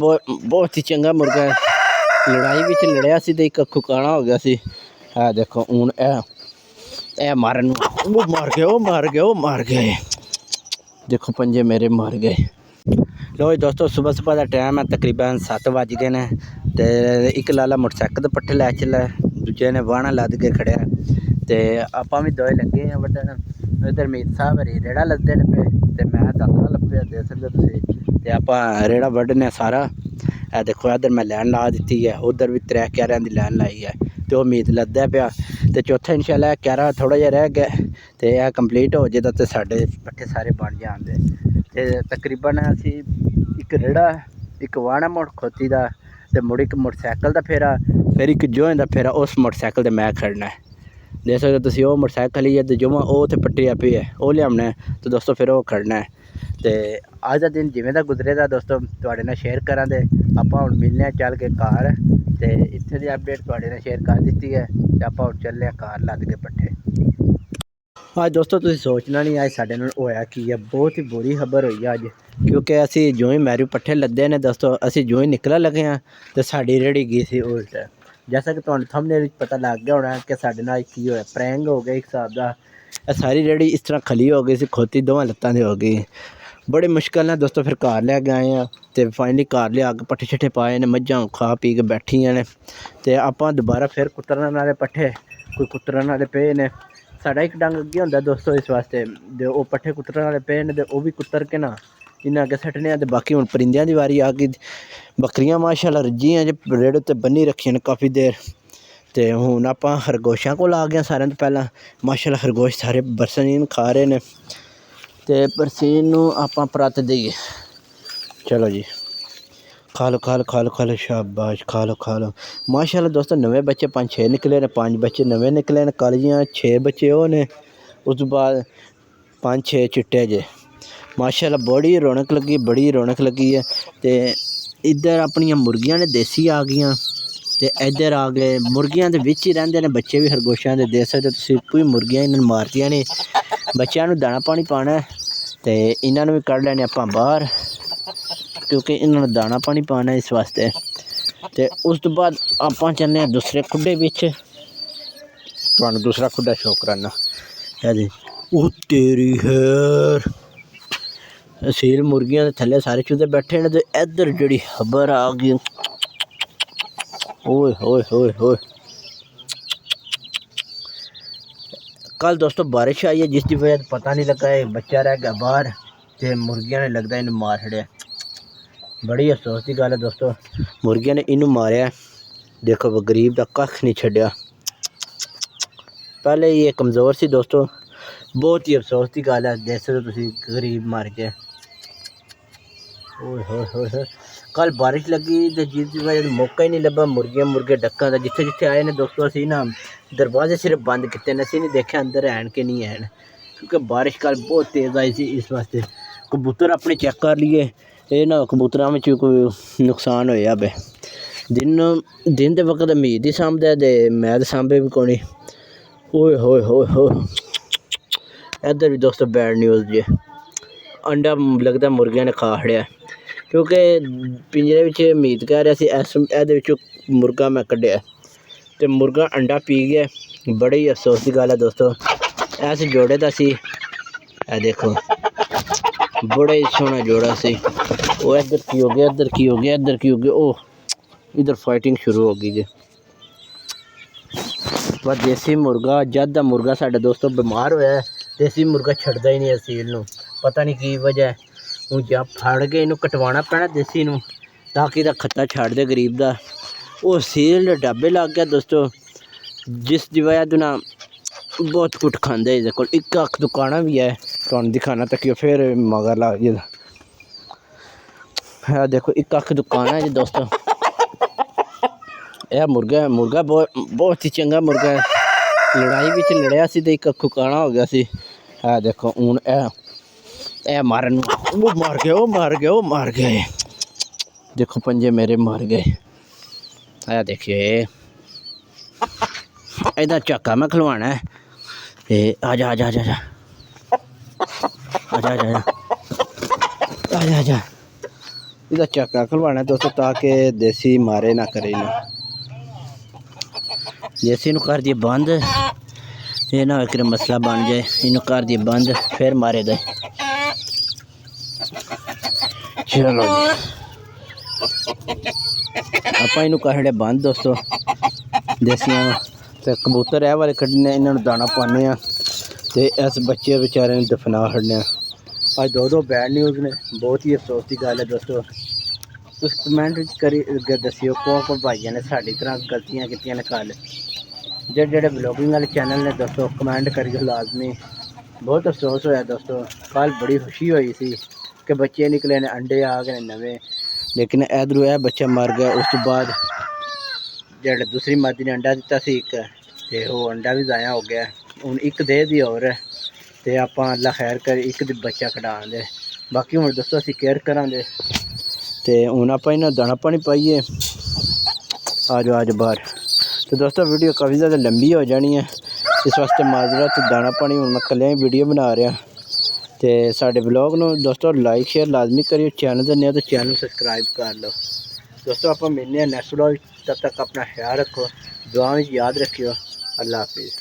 बहुत ही चंगा मुर्गा है। लड़ाई विच लड़िया सी ते एक अखू काला हो गया सी। है देखो हुण ए मारन वो मार गया देखो पंजे मेरे मार गए। लो दोस्तों सुबह सुबह का टाइम है, तकरीबन 7 बज गए ने ते एक लाला मोटरसाइकिल तो पट्ठे लै चला, दूजे ने वाहना लद के खड़िया ते आपां भी दोए लगे हैं वड्डन। इधर मीत साहब हरी रेड़ा लदे ने पे ते मैं दाता लप्पे दे सकदे तुसीं ते आपां रेड़ा वड्डने सारा। ए देखो इधर मैं लैन ला दी है, उधर भी 3 क्यारियां दी लैन लाई है ते ओह मीत लद्दा पिया ते चौथा इंशाअल्लाह क्यारा थोड़ा जिहा रह गया ते यह कंप्लीट हो जाए तो साढ़े पट्ठे सारे बन जाते। ते तकरीबन असी एक रेड़ा एक वाहना मोड़ खोती दा ते मुड़ एक मोटरसाइकिल दा फेरा, फिर एक जोहें दा फेरा उस मोटरसाइकिल ते मैं खड़ना है। देख सकते तुसीं ओह मोटरसाइकिल ही है ते जुम्मा ओह ते पट्टिया पई है ओह लियाना है तो दोस्तों फिर ओह खड़ना है। ते अज दा दिन जिवें दा गुजरे दा दोस्तों तुहाडे नाल शेयर करां ते आपां हुण मिलने आं चल के घर ते इत्थे दी अपडेट तुहाडे नाल शेयर कर दित्ती है ते आपां हुण चलने आं घर लद के पट्ठे। आज दोस्तों तुसीं सोचना नहीं अज साडे नाल होया की है, बहुत ही बुरी खबर हुई है अज, क्योंकि असी जो ही मैरू पट्ठे लदे ने दोस्तों असी जो ही निकलन लगे हैं तो साडी रेड़ी गई सी उल्ट। जैसा कि तुहानूं थंबनेल विच पता लग गया होना कि साडे नाल की होया, प्रैंक हो गया एक हिसाब दा। सारी रेड़ी इस तरह खली हो गई सी, खोती दोवां लत्तां दी हो गई। बड़ी मुश्किल नाल दोस्तों फिर घर लै के आए हैं ते फाइनली घर लिया के पट्ठे शट्ठे पाए ने, मझां खा पी के बैठियां ने ते आपां दोबारा फिर कुतरन आह्ले पट्ठे कोई कुतरन आह्ले पे ने। साढ़ा एक डंग अगे होंदा दोस्तों इस वास्ते ते ओह पट्ठे कुतरन आह्ले पे ने ते ओह भी कुतर के ना इन्ना अग्गे सट्टने ते बाकी हुण परिंदियां दी वारी आ गई। बकरियां माशाअल्लाह रज्जियां जे रेड़े उत्ते बन्नी रखियां ने काफ़ी देर ते हुण आपां खरगोशां कोल आ गए सारें तो पहलां। माशाअल्लाह खरगोश सारे बरसीन खा रहे ने ते बरसीन नूं आपां परत देइए चलो जी खा लो शाबाश खा लो। माशाअल्लाह दोस्तों नवे बच्चे 5-6 निकले ने, 5 बच्चे नवे निकले ने कालियां, 6 बच्चे ओह ने उस तो बाद 5-6 चिट्टे जे। माशाअल्लाह बड़ी रौनक लगी है। ते इधर अपनियां मुर्गियां ने देसी आ गईयां ते इधर आ गए मुर्गियां दे विच ही रहिंदे ने बच्चे भी खरगोशां दे। देख सकदे तुसीं कोई मुर्गियां इन्हां मारदियां ने, बच्चों नूं दाना पानी पाना है ते इन्हां नूं भी कढ लैने आपां बाहर क्योंकि इन्हां नूं दाना पानी पाना इस वास्ते। ते उस तो बाद आपां चलने दूसरे खुड्डे विच, तुहानूं दूसरा खुड्डा शो कराना है जी। ओह तेरी खैर असील मुर्गियां दे थल्ले सारे चूजे बैठे ने ते इधर जिहड़ी खबर आ गई ओए होए कल दोस्तों बारिश आई है जिसकी वजह से पता नहीं लगा एक बच्चा रह गया बाहर ते मुर्गियां ने लगता इन्हें मार छड़िया। बड़ी अफसोस की गल है दोस्तों मुर्गियां ने इनू मारिया। देखो वो गरीब का कख नहीं छड्डिया, पहले ही ये कमज़ोर सी दोस्तों, बहुत ही अफसोस की गल है। देख सकते तुसीं गरीब मर गया। ओए होए कल बारिश लगी तो जिसकी वजह से मौका ही नहीं लभा मुर्गे डक्कां दा। जिथे जिथे आए ने दोस्तों असीं ना दरवाजे सिर्फ बंद किते ने, असीं नहीं देखा अंदर हैन कि नहीं हैन क्योंकि बारिश कल बहुत तेज़ आई सी। इस वास्ते कबूतर अपने चेक कर लिए ये ना कबूतरां में कोई नुकसान होया बे। दिन दे वक्त मीत ही सांभदा ते मैं तो सांभे भी कोनी। ओए होए इधर भी दोस्तों बैड न्यूज़ जे अंडा लगता मुर्गियां ने खा छड़िया क्योंकि पिंजरे विच मीत कह रहा सी इहदे विचों मुर्गा मैं कड्ढिया ते मुर्गा अंडा पी गया। बड़ी ही अफसोस की गल है दोस्तों, ऐस जोड़े दा सी ए देखो बड़ा ही सोहना जोड़ा सी। वो इधर की हो गया ओह इधर फाइटिंग शुरू हो गई जी। पर देसी मुर्गा जद दा मुर्गा साडा दोस्तों बीमार होया है, देसी मुर्गा छड्डदा ही नहीं असील नूं, पता नहीं की वजह है। हूँ जा फड़ के इनू कटवाना पैना देसी नूं ताकि इहदा खत्ता छड्ड दे गरीब दा। वो सील डब्बे लग गया दोस्तों जिसकी वजह तो ना बहुत कुछ खांदे इहदे कोल। एक अख दुकाना भी है तुहानूं दिखाना तक फिर मगर लग जाएगा। है देखो एक अख दुकाना है जी दोस्तों। यह मुर्गा बहुत ही चंगा मुर्गा है। लड़ाई विच लड़िया सी ते एक अखू काला हो गया सी। है देखो हुण ए मारन वो मार गया देखो पंजे मेरे मार गए। है देखिए इधर झाका मैं खलवाना है। आजा ਇਹਦਾ ਚੱਕਾ ਖਲਵਾਣਾ ਦੋਸਤੋ ਤਾਂ ਕਿ ਦੇਸੀ ਮਾਰੇ ਨਾ ਕਰੇ ਇਹਨੂੰ। ਦੇਸੀ ਨੂੰ ਕਰ ਦਈਏ ਬੰਦ, ਇਹ ਨਾ ਇੱਕ ਮਸਲਾ ਬਣ ਜਾਏ। ਇਹਨੂੰ ਕਰ ਦਈਏ ਬੰਦ ਫਿਰ ਮਾਰੇ ਦੇ। ਚਲੋ ਜੀ ਆਪਾਂ ਇਹਨੂੰ ਕਰਦੇ ਬੰਦ ਦੋਸਤੋ ਦੇਸੀਆਂ ਨੂੰ। ਤੇ ਕਬੂਤਰ ਇਹ ਵਾਲੇ ਕੱਢਣੇ, ਇਹਨਾਂ ਨੂੰ ਦਾਣਾ ਪਾਉਂਦੇ ਆ ਤੇ ਇਸ ਬੱਚੇ ਵਿਚਾਰੇ ਨੂੰ ਦਫਨਾ ਛੱਡਦੇ ਆ। ਅੱਜ ਦੋ ਬੈਡ ਨਿਊਜ਼ ਨੇ, बहुत ही अफसोस की गल है दोस्तों। तुस कमेंट करी दस्सियो कौन भाइयों ने साड़ी तरह गलतियां कीतियां ने कल। जेह्ड़े ब्लॉगिंग वाले चैनल ने दोस्तों कमेंट करियो लाजमी। बहुत अफसोस होया दोस्तों, कल बड़ी खुशी हुई सी कि बच्चे निकले ने, अंडे आ गए नवे, लेकिन इधरों यह बच्चा मर गया। उस तो बाद जेह्ड़े दूसरी मादी ने अंडा दिता सी एक, ते वो अंडा भी ज़ाया हो गया। हुण एक दे दी और है ते आपां अल्लाह खैर करे एक दी बच्चा कढाण दे। बाकी हुण दोस्तों असीं केयर करांगे ते हुण आपां इन्हां दाना पानी पाइए। आ जाओ बाहर। तो दोस्तों वीडियो काफ़ी ज़्यादा लंबी हो जानी है, इस वास्ते माजरत। दाना पानी हुण मैं कल्ले वीडियो बना रहा ते साडे ब्लॉग नूं दोस्तों लाइक शेयर लाजमी करियो। चैनल दे नए तो चैनल सबसक्राइब कर लो दोस्तों। आपां मिलने हैं नैक्सट ब्लॉग, तब तक अपना ख्याल रखो, दुआ में याद रखियो। अल्लाह हाफिज़।